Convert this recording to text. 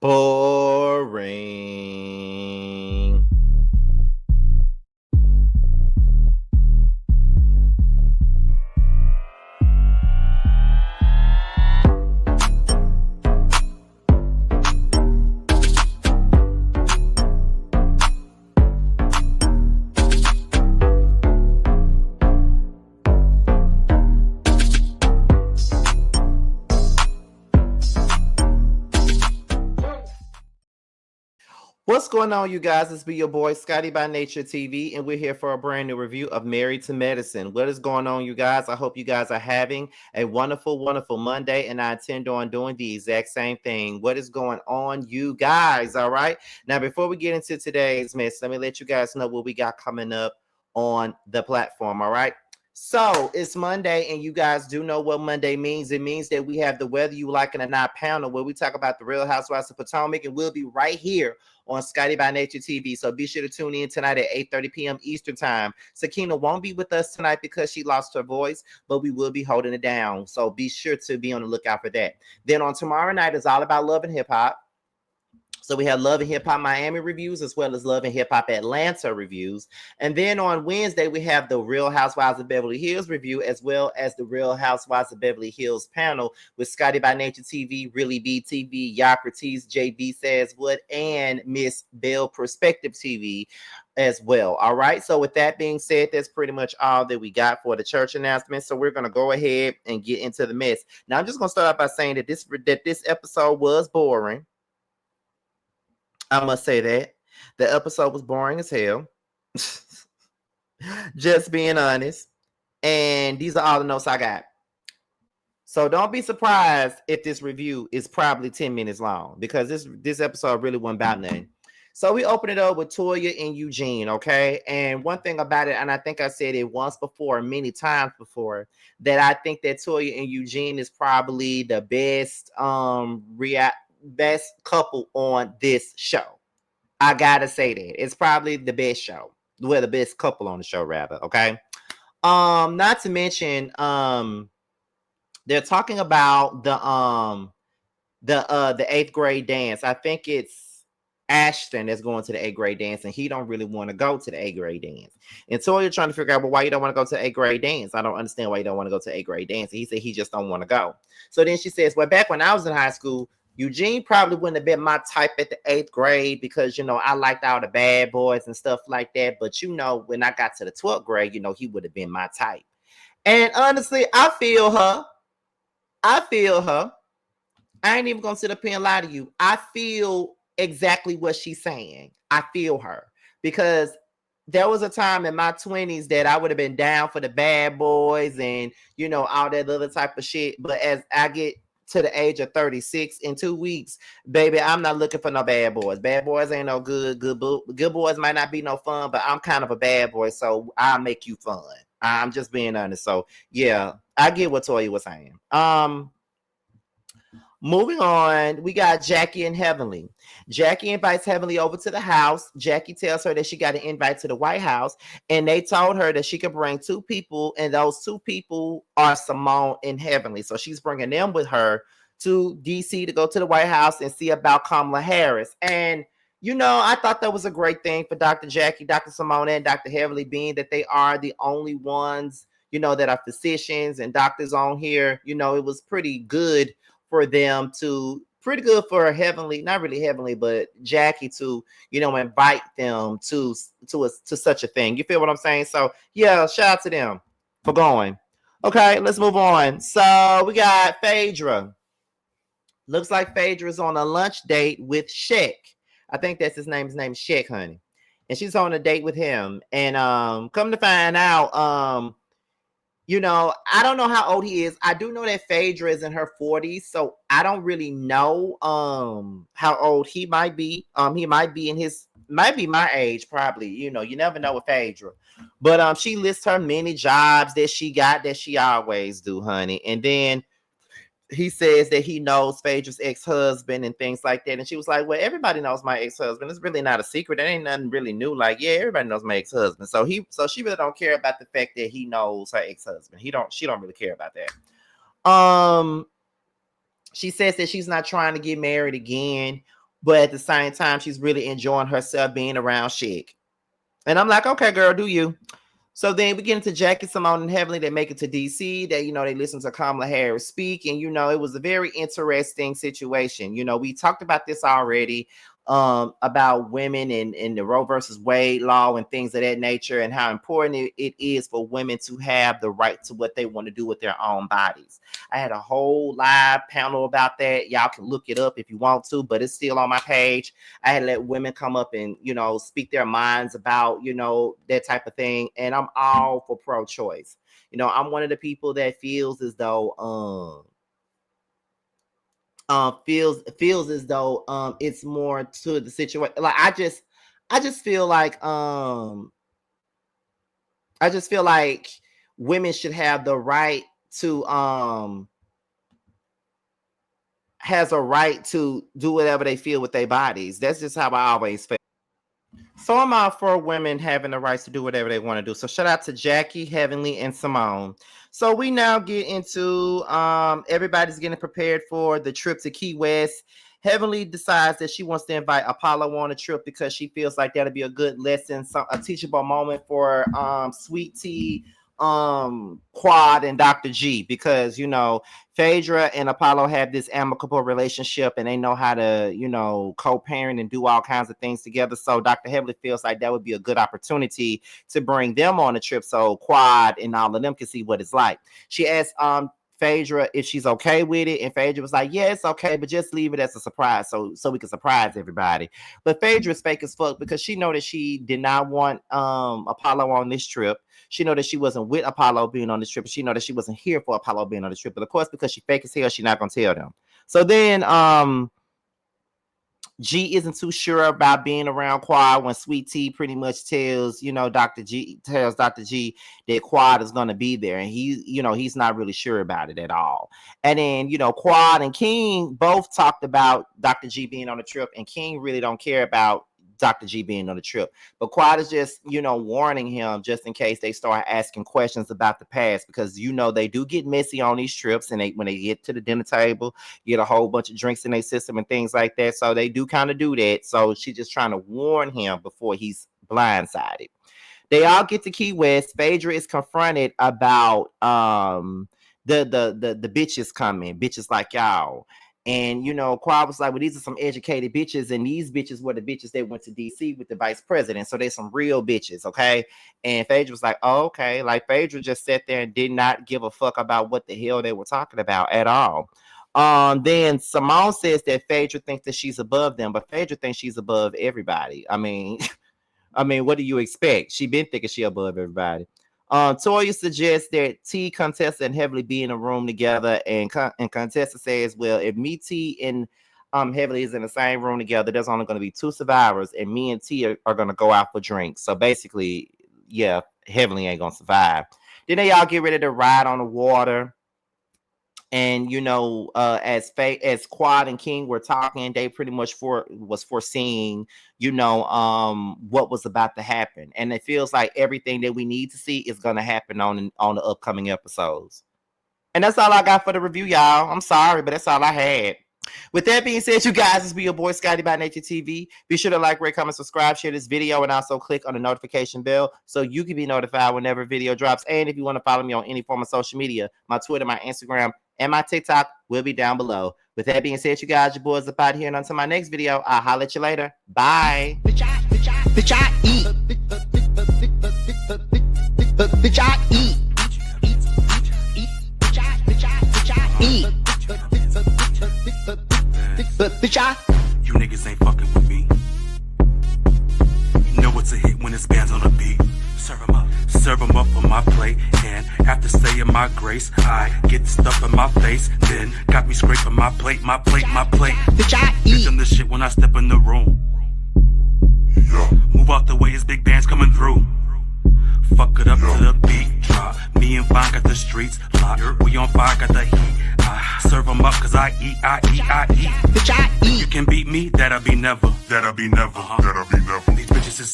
Boring. What's going on, you guys? It's be your boy Scotty by Nature TV, and we're here for a brand new review of Married to Medicine. What is going on, you guys? I hope you guys are having a wonderful, wonderful Monday, and I intend on doing the exact same thing. What is going on, you guys? All right. Now, before we get into today's mess, let me let you guys know what we got coming up on the platform. All right. So it's Monday, and you guys do know what Monday means. It means that we have the Whether You Like It or Not panel where we talk about the Real Housewives of Potomac, and we'll be right here on Scotty by Nature TV. So be sure to tune in tonight at 8:30 p.m. Eastern Time. Sakina won't be with us tonight because she lost her voice, but we will be holding it down. So be sure to be on the lookout for that. Then on tomorrow night is all about love and hip hop. So we have Love and Hip Hop Miami reviews as well as Love and Hip Hop Atlanta reviews. And then on Wednesday, we have the Real Housewives of Beverly Hills review as well as the Real Housewives of Beverly Hills panel with Scotty by Nature TV, Really BTV, Yocrates, JB Says What, and Miss Bell Perspective TV as well. All right. So with that being said, that's pretty much all that we got for the church announcement. So we're going to go ahead and get into the mess. Now, I'm just going to start out by saying that this episode was boring. I must say that the episode was boring as hell. Just being honest. And these are all the notes I got. So don't be surprised if this review is probably 10 minutes long because this episode really wasn't about nothing. So we open it up with Toya and Eugene, okay? And one thing about it, and I think I said it once before, many times before, that I think that Toya and Eugene is probably the best best couple on this show. I gotta say that it's probably the best show. Well, the best couple on the show, rather. Okay. Not to mention, they're talking about the eighth grade dance. I think it's Ashton that's going to the eighth grade dance, and he don't really want to go to the eighth grade dance. And Toya trying to figure out, well, why you don't want to go to the eighth grade dance? I don't understand why you don't want to go to the eighth grade dance. And he said he just don't want to go. So then she says, well, back when I was in high school, Eugene probably wouldn't have been my type at the eighth grade because, I liked all the bad boys and stuff like that. But, when I got to the 12th grade, he would have been my type. And honestly, I feel her. I ain't even going to sit up here and lie to you. I feel exactly what she's saying. I feel her because there was a time in my 20s that I would have been down for the bad boys and, all that other type of shit. But as I get to the age of 36 in 2 weeks, baby, I'm not looking for no bad boys. Bad boys ain't no good. Good boys might not be no fun, but I'm kind of a bad boy, so I'll make you fun. I'm just being honest. So yeah, I get what Toya was saying. Moving on, we got Jackie and Heavenly. Jackie invites Heavenly over to the house. Jackie tells her that she got an invite to the White House, and they told her that she could bring 2 people, and those 2 people are Simone and Heavenly. So she's bringing them with her to DC to go to the White House and see about Kamala Harris. And I thought that was a great thing for Dr. Jackie, Dr. Simone, and Dr. Heavenly, being that they are the only ones, that are physicians and doctors on here. It was pretty good for them to, pretty good for Heavenly, not really Heavenly, but Jackie to, invite them to such a thing. You feel what I'm saying? So yeah, shout out to them for going. Okay, let's move on. So we got Phaedra. Looks like Phaedra's on a lunch date with Sheck. I think that's his name. His name's Sheck, honey. And she's on a date with him. And come to find out, I don't know how old he is. I do know that Phaedra is in her 40s, so I don't really know how old he might be. He might be might be my age, probably. You never know with Phaedra. But she lists her many jobs that she got that she always do, honey. And then he says that he knows Phaedra's ex-husband and things like that. And she was like, well, everybody knows my ex-husband. It's really not a secret. It ain't nothing really new. Like, yeah, everybody knows my ex-husband. So she really don't care about the fact that he knows her ex-husband. She don't really care about that. She says that she's not trying to get married again. but at the same time, she's really enjoying herself being around Chic. And I'm like, okay, girl, do you? So then we get into Jackie, Simone, and Heavenly. They make it to DC. They, they listen to Kamala Harris speak. And, it was a very interesting situation. We talked about this already, about women and the Roe versus Wade law and things of that nature, and how important it is for women to have the right to what they want to do with their own bodies. I had a whole live panel about that. Y'all can look it up if you want to, but it's still on my page. I had to let women come up and, speak their minds about, that type of thing. And I'm all for pro-choice. I'm one of the people that feels as though, feels as though it's more to the situation. Like I just feel like women should have the right to has a right to do whatever they feel with their bodies. That's just how I always feel. So I'm all for women having the rights to do whatever they want to do. So shout out to Jackie, Heavenly, and Simone. So we now get into everybody's getting prepared for the trip to Key West. Heavenly decides that she wants to invite Apollo on a trip because she feels like that'll be a good lesson, a teachable moment for Sweet Tea, Quad, and Dr. G, because Phaedra and Apollo have this amicable relationship and they know how to co-parent and do all kinds of things together. So Dr. Heavenly feels like that would be a good opportunity to bring them on a trip so Quad and all of them can see what it's like. She asked Phaedra if she's okay with it, and Phaedra was like, yeah, it's okay, but just leave it as a surprise so we can surprise everybody. But Phaedra is fake as fuck because she know that she did not want Apollo on this trip. She know that she wasn't with Apollo being on this trip. She know that she wasn't here for Apollo being on this trip. But of course, because she fake as hell, she's not gonna tell them. So then G isn't too sure about being around Quad when Sweet Tea pretty much tells Dr. G that Quad is gonna be there, and he's not really sure about it at all. And then Quad and King both talked about Dr. G being on the trip, and King really don't care about Dr. G being on the trip. But Quad is just, warning him just in case they start asking questions about the past, because, they do get messy on these trips, and when they get to the dinner table, get a whole bunch of drinks in their system and things like that. So they do kind of do that. So she's just trying to warn him before he's blindsided. They all get to Key West. Phaedra is confronted about the bitches coming, bitches like y'all. And Quad was like, well, these are some educated bitches, and these bitches were the bitches that went to DC with the vice president. So there's some real bitches, okay? And Phaedra was like, oh, okay. Like Phaedra just sat there and did not give a fuck about what the hell they were talking about at all. Then Simone says that Phaedra thinks that she's above them, but Phaedra thinks she's above everybody. I mean, what do you expect? She been thinking she above everybody. Toya suggests that T, Contessa, and Heavenly be in a room together, and Contessa says, well, if me, T, and Heavenly is in the same room together, there's only going to be 2 survivors, and me and T are going to go out for drinks. So basically, yeah, Heavenly ain't going to survive. Then they all get ready to ride on the water. And as Quad and King were talking, they pretty much was foreseeing, what was about to happen. And it feels like everything that we need to see is gonna happen on the upcoming episodes. And that's all I got for the review, y'all. I'm sorry, but that's all I had. With that being said, you guys, it's be your boy Scotty by Nature TV. Be sure to like, rate, comment, subscribe, share this video, and also click on the notification bell so you can be notified whenever a video drops. And if you want to follow me on any form of social media, my Twitter, my Instagram, and my TikTok will be down below. With that being said, you guys, your boys up out here, and until my next video, I'll holler at you later. Bye. Bitch, I eat. Bitch, I eat. Eat. Bitch, you niggas ain't fucking with me. You know what's a hit when it's bands on the beat. Serve 'em up on my plate, and after saying my grace, I get the stuff in my face. Then got me scraping my plate. Bitch, I eat. Bitch, I'm the shit when I step in the room. Move out the way, it's big bands coming through. Fuck it up to the beat drop. Me and Vine got the streets locked. We on fire, got the heat. I serve 'em up cause I eat. Bitch, I eat. You can beat me, that'll be never. That'll be never. That'll be never. These bitches is